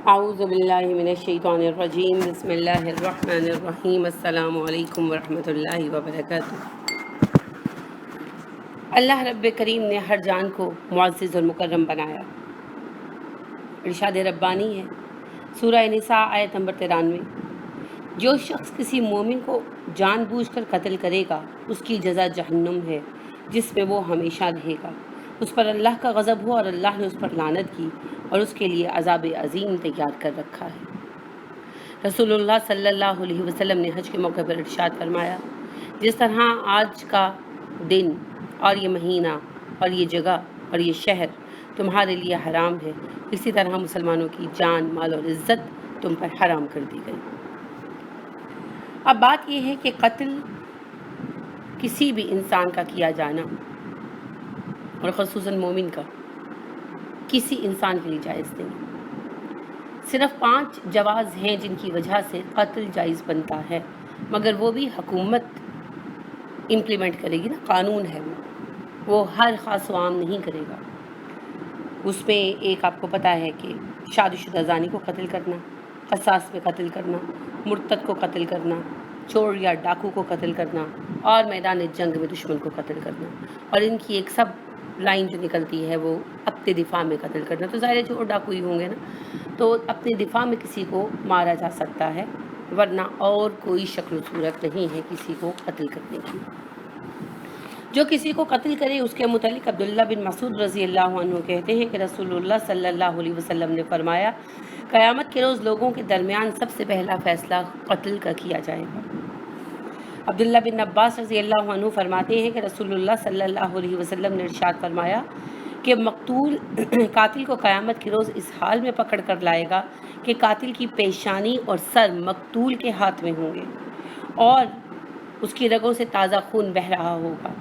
اعوذ باللہ من الشیطان الرجیم، بسم اللہ الرحمن الرحیم، السلام علیکم ورحمۃ اللہ وبرکاتہ۔ اللہ رب کریم نے ہر جان کو معزز اور مکرم بنایا۔ ارشاد ربانی ہے سورہ نساء آیت نمبر 93، جو شخص کسی مومن کو جان بوجھ کر قتل کرے گا اس کی جزا جہنم ہے جس میں وہ ہمیشہ رہے گا، اس پر اللہ کا غضب ہو اور اللہ نے اس پر لعنت کی اور اس کے لیے عذاب عظیم تیار کر رکھا ہے۔ رسول اللہ صلی اللہ علیہ وسلم نے حج کے موقع پر ارشاد فرمایا، جس طرح آج کا دن اور یہ مہینہ اور یہ جگہ اور یہ شہر تمہارے لیے حرام ہے، اسی طرح مسلمانوں کی جان، مال اور عزت تم پر حرام کر دی گئی۔ اب بات یہ ہے کہ قتل کسی بھی انسان کا کیا جانا اور خصوصاً مومن کا کسی انسان کے لیے جائز نہیں۔ صرف 5 جواز ہیں جن کی وجہ سے قتل جائز بنتا ہے، مگر وہ بھی حکومت امپلیمنٹ کرے گی نا، قانون ہے وہ ہر خاص و عام نہیں کرے گا۔ اس میں ایک آپ کو پتہ ہے کہ شادی شدہ زانی کو قتل کرنا، قصاص پہ قتل کرنا، مرتد کو قتل کرنا، چور یا ڈاکو کو قتل کرنا اور میدان جنگ میں دشمن کو قتل کرنا، اور ان کی ایک سب لائن جو نکلتی ہے وہ اپنے دفاع میں قتل کرنا۔ تو ظاہر ہے چور ڈاکو ہی ہوں گے نا، تو اپنے دفاع میں کسی کو مارا جا سکتا ہے، ورنہ اور کوئی شکل و صورت نہیں ہے کسی کو قتل کرنے کی۔ جو کسی کو قتل کرے اس کے متعلق عبداللہ بن مسعود رضی اللہ عنہ کہتے ہیں کہ رسول اللہ صلی اللہ علیہ وسلم نے فرمایا، قیامت کے روز لوگوں کے درمیان سب سے پہلا فیصلہ قتل کا کیا جائے گا۔ عبداللہ بن عباس رضی اللہ عنہ فرماتے ہیں کہ رسول اللہ صلی اللہ علیہ وسلم نے ارشاد فرمایا کہ مقتول قاتل کو قیامت کے روز اس حال میں پکڑ کر لائے گا کہ قاتل کی پیشانی اور سر مقتول کے ہاتھ میں ہوں گے اور اس کی رگوں سے تازہ خون بہہ رہا ہوگا۔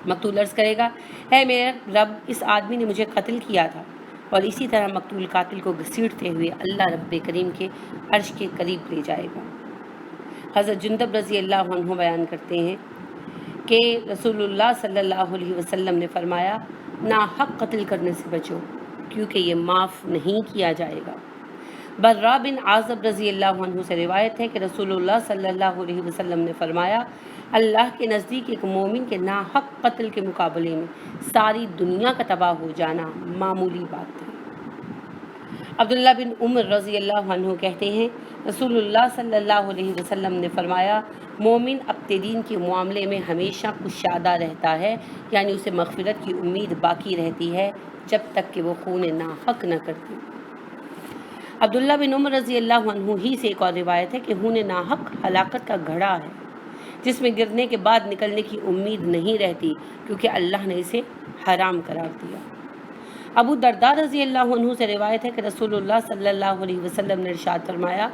مقتول عرض کرے گا، اے میرے رب، اس آدمی نے مجھے قتل کیا تھا، اور اسی طرح مقتول قاتل کو گھسیٹتے ہوئے اللہ رب کریم کے عرش کے قریب لے جائے گا۔ حضرت جندب رضی اللہ عنہ بیان کرتے ہیں کہ رسول اللہ صلی اللہ علیہ وسلم نے فرمایا، ناحق قتل کرنے سے بچو کیونکہ یہ معاف نہیں کیا جائے گا۔ برا بن عازب رضی اللہ عنہ سے روایت ہے کہ رسول اللہ صلی اللہ علیہ وسلم نے فرمایا، اللہ کے نزدیک ایک مومن کے ناحق قتل کے مقابلے میں ساری دنیا کا تباہ ہو جانا معمولی بات ہے۔ عبداللہ بن عمر رضی اللہ عنہ کہتے ہیں، رسول اللہ صلی اللہ علیہ وسلم نے فرمایا، مومن اپنے دین کے معاملے میں ہمیشہ کشادہ رہتا ہے، یعنی اسے مغفرت کی امید باقی رہتی ہے جب تک کہ وہ خون ناحق نہ کرتے۔ عبداللہ بن عمر رضی اللہ عنہ ہی سے ایک اور روایت ہے کہ خون ناحق ہلاکت کا گھڑا ہے جس میں گرنے کے بعد نکلنے کی امید نہیں رہتی، کیونکہ اللہ نے اسے حرام قرار دیا۔ ابو درداء رضی اللہ عنہ سے روایت ہے کہ رسول اللہ صلی اللہ علیہ وسلم نے ارشاد فرمایا،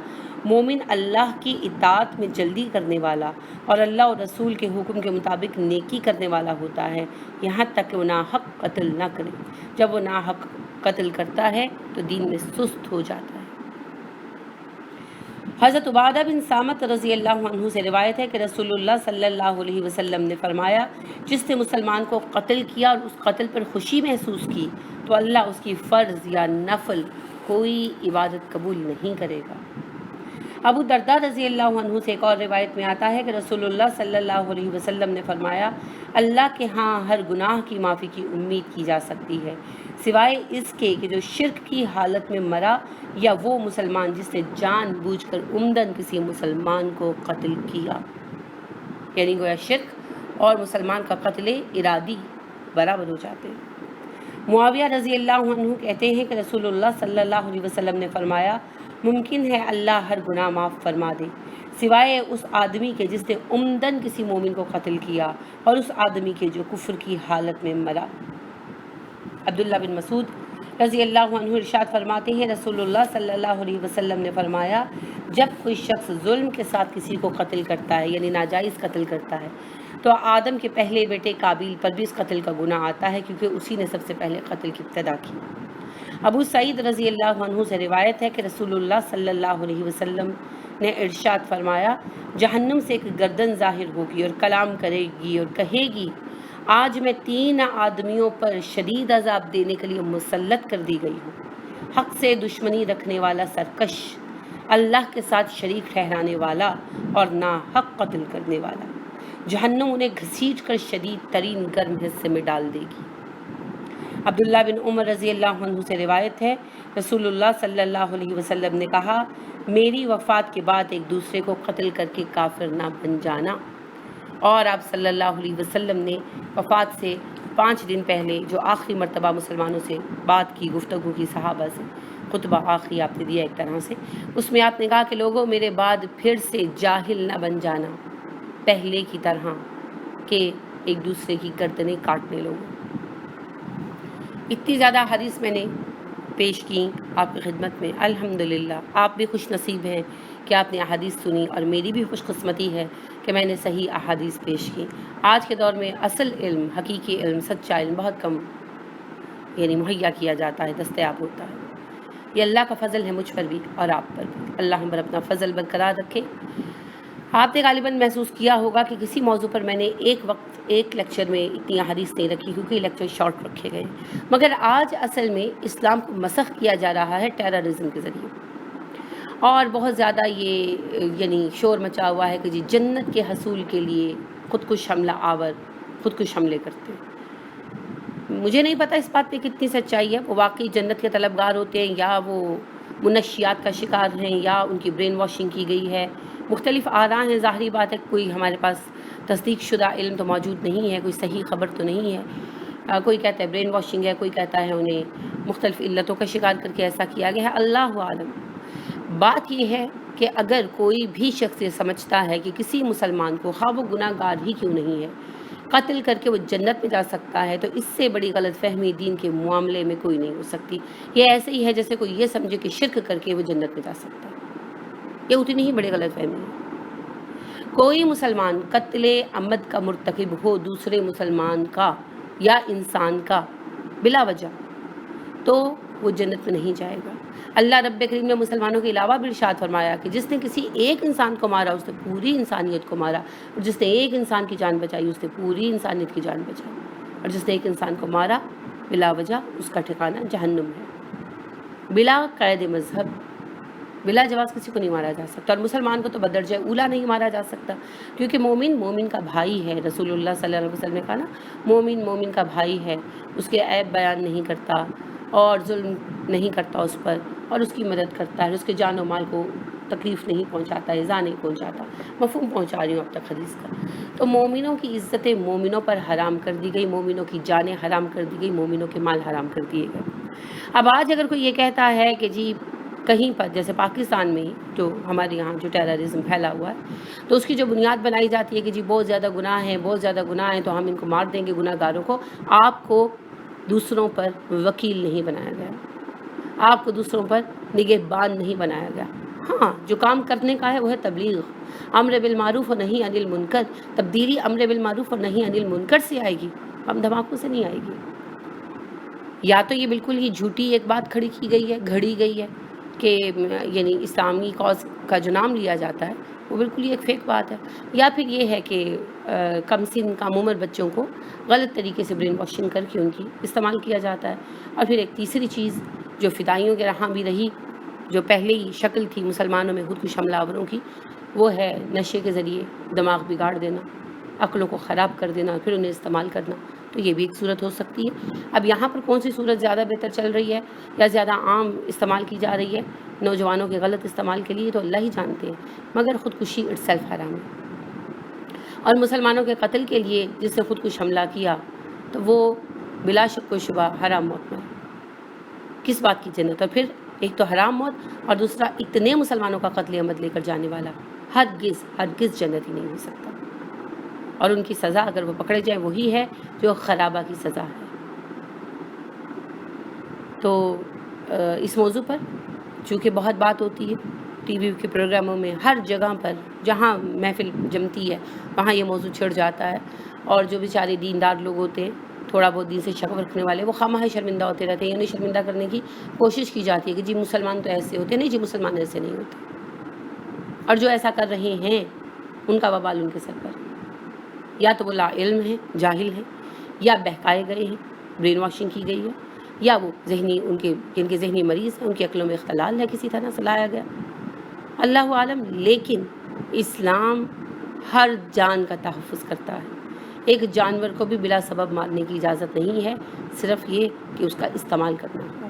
مومن اللہ کی اطاعت میں جلدی کرنے والا اور اللہ اور رسول کے حکم کے مطابق نیکی کرنے والا ہوتا ہے، یہاں تک کہ وہ ناحق قتل نہ کرے۔ جب وہ ناحق قتل کرتا ہے تو دین میں سست ہو جاتا ہے۔ حضرت عبادہ بن صامت رضی اللہ عنہ سے روایت ہے کہ رسول اللہ صلی اللہ علیہ وسلم نے فرمایا، جس نے مسلمان کو قتل کیا اور اس قتل پر خوشی محسوس کی تو اللہ اس کی فرض یا نفل کوئی عبادت قبول نہیں کرے گا۔ ابو درداء رضی اللہ عنہ سے ایک اور روایت میں آتا ہے کہ رسول اللہ صلی اللہ علیہ وسلم نے فرمایا، اللہ کے ہاں ہر گناہ کی معافی کی امید کی جا سکتی ہے، سوائے اس کے کہ جو شرک کی حالت میں مرا یا وہ مسلمان جس نے جان بوجھ کر عمدن کسی مسلمان کو قتل کیا۔ یعنی گویا شرک اور مسلمان کا قتل ارادی برابر ہو جاتے ہیں۔ معاویہ رضی اللہ عنہ کہتے ہیں کہ رسول اللہ صلی اللہ علیہ وسلم نے فرمایا، ممکن ہے اللہ ہر گناہ معاف فرما دے سوائے اس آدمی کے جس نے عمدن کسی مومن کو قتل کیا اور اس آدمی کے جو کفر کی حالت میں مرا۔ عبداللہ بن مسعود رضی اللہ عنہ ارشاد فرماتے ہیں، رسول اللہ صلی اللہ علیہ وسلم نے فرمایا، جب کوئی شخص ظلم کے ساتھ کسی کو قتل کرتا ہے، یعنی ناجائز قتل کرتا ہے، تو آدم کے پہلے بیٹے قابیل پر بھی اس قتل کا گناہ آتا ہے، کیونکہ اسی نے سب سے پہلے قتل کی ابتدا کی۔ ابو سعید رضی اللہ عنہ سے روایت ہے کہ رسول اللہ صلی اللہ علیہ وسلم نے ارشاد فرمایا، جہنم سے ایک گردن ظاہر ہوگی اور کلام کرے گی اور کہے گی، آج میں 3 آدمیوں پر شدید عذاب دینے کے لیے مسلط کر دی گئی ہوں، حق سے دشمنی رکھنے والا سرکش، اللہ کے ساتھ شریک ٹھہرانے والا اور ناحق قتل کرنے والا، جہنم انہیں گھسیٹ کر شدید ترین گرم حصے میں ڈال دے گی۔ عبداللہ بن عمر رضی اللہ عنہ سے روایت ہے، رسول اللہ صلی اللہ علیہ وسلم نے کہا، میری وفات کے بعد ایک دوسرے کو قتل کر کے کافر نہ بن جانا۔ اور آپ صلی اللہ علیہ وسلم نے وفات سے 5 دن پہلے جو آخری مرتبہ مسلمانوں سے بات کی، گفتگو کی صحابہ سے، خطبہ آخری آپ نے دیا ایک طرح سے، اس میں آپ نے کہا کہ لوگوں میرے بعد پھر سے جاہل نہ بن جانا، پہلے کی طرح کہ ایک دوسرے کی گردنیں کاٹنے لوگوں۔ اتنی زیادہ حدیث میں نے پیش کی آپ کی خدمت میں، الحمدللہ آپ بھی خوش نصیب ہیں کہ آپ نے احادیث سنی، اور میری بھی خوش قسمتی ہے کہ میں نے صحیح احادیث پیش کی۔ آج کے دور میں اصل علم، حقیقی علم، سچا علم بہت کم مہیا کیا جاتا ہے، دستیاب ہوتا ہے۔ یہ اللہ کا فضل ہے مجھ پر بھی اور آپ پر بھی، اللہ ہم پر اپنا فضل برقرار رکھے۔ آپ نے غالباً محسوس کیا ہوگا کہ کسی موضوع پر میں نے ایک وقت ایک لیکچر میں اتنی احادیث نہیں رکھی، کیونکہ یہ لیکچر شارٹ رکھے گئے، مگر آج اصل میں اسلام کو مسخ کیا جا رہا ہے ٹیررزم کے ذریعے، اور بہت زیادہ یہ شور مچا ہوا ہے کہ جی جنت کے حصول کے لیے خودکش حملہ آور خودکش حملے کرتے ہیں۔ مجھے نہیں پتہ اس بات پہ کتنی سچائی ہے، وہ واقعی جنت کے طلبگار ہوتے ہیں یا وہ منشیات کا شکار ہیں یا ان کی برین واشنگ کی گئی ہے، مختلف آراء ہیں۔ ظاہری بات ہے کوئی ہمارے پاس تصدیق شدہ علم تو موجود نہیں ہے، کوئی صحیح خبر تو نہیں ہے۔ کوئی کہتا ہے برین واشنگ ہے، کوئی کہتا ہے انہیں مختلف علتوں کا شکار کر کے ایسا کیا گیا ہے، اللہ عالم۔ بات یہ ہے کہ اگر کوئی بھی شخص یہ سمجھتا ہے کہ کسی مسلمان کو، خواہ وہ گناہ گار ہی کیوں نہیں ہے، قتل کر کے وہ جنت میں جا سکتا ہے، تو اس سے بڑی غلط فہمی دین کے معاملے میں کوئی نہیں ہو سکتی۔ یہ ایسے ہی ہے جیسے کوئی یہ سمجھے کہ شرک کر کے وہ جنت میں جا سکتا ہے، یہ اتنی ہی بڑی غلط فہمی ہے۔ کوئی مسلمان قتل عمد کا مرتکب ہو دوسرے مسلمان کا یا انسان کا بلا وجہ، تو وہ جنت میں نہیں جائے گا۔ اللہ رب کریم نے مسلمانوں کے علاوہ بھی ارشاد فرمایا کہ جس نے کسی ایک انسان کو مارا اس نے پوری انسانیت کو مارا، اور جس نے ایک انسان کی جان بچائی اس نے پوری انسانیت کی جان بچائی، اور جس نے ایک انسان کو مارا بلا وجہ اس کا ٹھکانہ جہنم ہے۔ بلا قید مذہب، بلا جواز کسی کو نہیں مارا جا سکتا، اور مسلمان کو تو بدرجہ اولا نہیں مارا جا سکتا، کیونکہ مومن مومن کا بھائی ہے۔ رسول اللہ صلی اللہ علیہ وسلم نے کہا نا، مومن مومن کا بھائی ہے، اس کے عیب بیان نہیں کرتا اور ظلم نہیں کرتا اس پر، اور اس کی مدد کرتا ہے، اس کے جان و مال کو تکلیف نہیں پہنچاتا، ایذا نہیں پہنچاتا۔ مفہوم پہنچا رہی ہوں اب تک حدیث کا۔ تو مومنوں کی عزتیں مومنوں پر حرام کر دی گئی، مومنوں کی جانیں حرام کر دی گئی، مومنوں کے مال حرام کر دیے گئے۔ اب آج اگر کوئی یہ کہتا ہے کہ جی کہیں پر جیسے پاکستان میں جو ہمارے یہاں جو ٹیررزم پھیلا ہوا ہے، تو اس کی جو بنیاد بنائی جاتی ہے کہ جی بہت زیادہ گناہ ہیں، بہت زیادہ گناہ ہیں تو ہم ان کو مار دیں گے گناہ گاروں کو۔ آپ کو دوسروں پر وکیل نہیں بنایا گیا، آپ کو دوسروں پر نگہبان نہیں بنایا گیا۔ ہاں جو کام کرنے کا ہے وہ ہے تبلیغ، امر بالمعروف اور نہی عن المنکر۔ تبدیلی امر بالمعروف اور نہی عن المنکر سے آئے گی، ہم دھماکوں سے نہیں آئے گی۔ یا تو یہ بالکل ہی جھوٹی ایک بات کھڑی کی گئی ہے، گھڑی گئی ہے کہ اسلامی کاز کا جو نام لیا جاتا ہے وہ بالکل ہی ایک فیک بات ہے، یا پھر یہ ہے کہ کم سن کم عمر بچوں کو غلط طریقے سے برین واشنگ کر کے ان کی استعمال کیا جاتا ہے۔ اور پھر ایک تیسری چیز جو فدائیوں کے رہاں بھی رہی، جو پہلے ہی شکل تھی مسلمانوں میں خودکش حملہ آوروں کی، وہ ہے نشے کے ذریعے دماغ بگاڑ دینا، عقلوں کو خراب کر دینا، پھر انہیں استعمال کرنا۔ تو یہ بھی ایک صورت ہو سکتی ہے۔ اب یہاں پر کون سی صورت زیادہ بہتر چل رہی ہے یا زیادہ عام استعمال کی جا رہی ہے نوجوانوں کے غلط استعمال کے لیے، تو اللہ ہی جانتے ہیں، مگر خودکشی اٹ سیلف حرام ہے۔ اور مسلمانوں کے قتل کے لیے جس نے خودکش حملہ کیا تو وہ بلا شک و شبہ حرام موت میں، کس بات کی جنت؟ اور پھر ایک تو حرام موت، اور دوسرا اتنے مسلمانوں کا قتل عمد لے کر جانے والا ہرگز ہرگز جنتی نہیں ہو سکتا، اور ان کی سزا اگر وہ پکڑے جائیں وہی ہے جو خرابہ کی سزا ہے۔ تو اس موضوع پر چونکہ بہت بات ہوتی ہے ٹی وی کے پروگراموں میں، ہر جگہ پر جہاں محفل جمتی ہے وہاں یہ موضوع چھڑ جاتا ہے، اور جو بیچارے دیندار لوگ ہوتے ہیں، تھوڑا بہت دین سے شک رکھنے والے، وہ خواہ شرمندہ ہوتے رہتے ہیں، یعنی شرمندہ کرنے کی کوشش کی جاتی ہے کہ جی مسلمان تو ایسے ہوتے ہیں، نہیں جی مسلمان ایسے نہیں ہوتے، اور جو ایسا کر رہے ہیں ان کا وبال ان کے سر پر، یا تو وہ لا علم ہیں، جاہل ہیں، یا بہکائے گئے ہیں، برین واشنگ کی گئی ہے، یا وہ ذہنی جن کے ذہنی مریض ہیں، ان کی عقلوں میں اختلال ہے، کسی طرح سے لایا گیا، اللہ عالم۔ لیکن اسلام ہر جان کا تحفظ کرتا ہے، ایک جانور کو بھی بلا سبب مارنے کی اجازت نہیں ہے، صرف یہ کہ اس کا استعمال کرنا ہے۔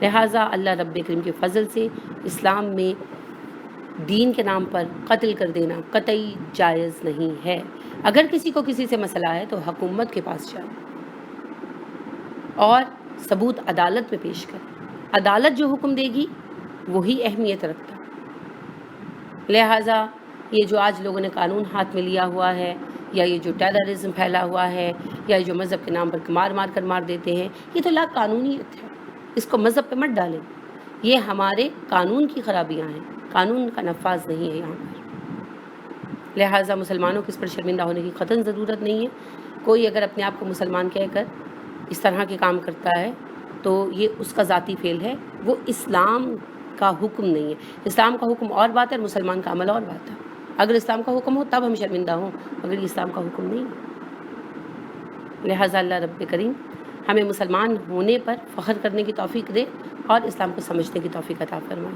لہٰذا اللہ رب کریم کے فضل سے اسلام میں دین کے نام پر قتل کر دینا قطعی جائز نہیں ہے۔ اگر کسی کو کسی سے مسئلہ ہے تو حکومت کے پاس جائے اور ثبوت عدالت میں پیش کرے، عدالت جو حکم دے گی وہی اہمیت رکھتا ہے۔ لہٰذا یہ جو آج لوگوں نے قانون ہاتھ میں لیا ہوا ہے، یا یہ جو ٹیررزم پھیلا ہوا ہے، یا جو مذہب کے نام پر مار کر مار دیتے ہیں، یہ تو لا قانونیت ہے، اس کو مذہب پہ مت ڈالیں، یہ ہمارے قانون کی خرابیاں ہیں، قانون کا نفاذ نہیں ہے یہاں پر۔ لہٰذا مسلمانوں کو اس پر شرمندہ ہونے کی قطعاً ضرورت نہیں ہے۔ کوئی اگر اپنے آپ کو مسلمان کہہ کر اس طرح کے کام کرتا ہے تو یہ اس کا ذاتی فعل ہے، وہ اسلام کا حکم نہیں ہے۔ اسلام کا حکم اور بات ہے اور مسلمان کا عمل اور بات ہے۔ اگر اسلام کا حکم ہو تب ہم شرمندہ ہوں، مگر یہ اسلام کا حکم نہیں ہے۔ لہٰذا اللہ رب کریم ہمیں مسلمان ہونے پر فخر کرنے کی توفیق دے اور اسلام کو سمجھنے کی توفیق عطا فرمائے،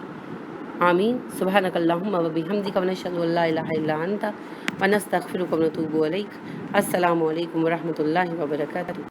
آمین۔ سبحانک اللہم و بحمدک ونشہد ان لا الہ الا انت ونستغفرک ونتوب الیک۔ السلام علیکم ورحمۃ اللہ وبرکاتہ۔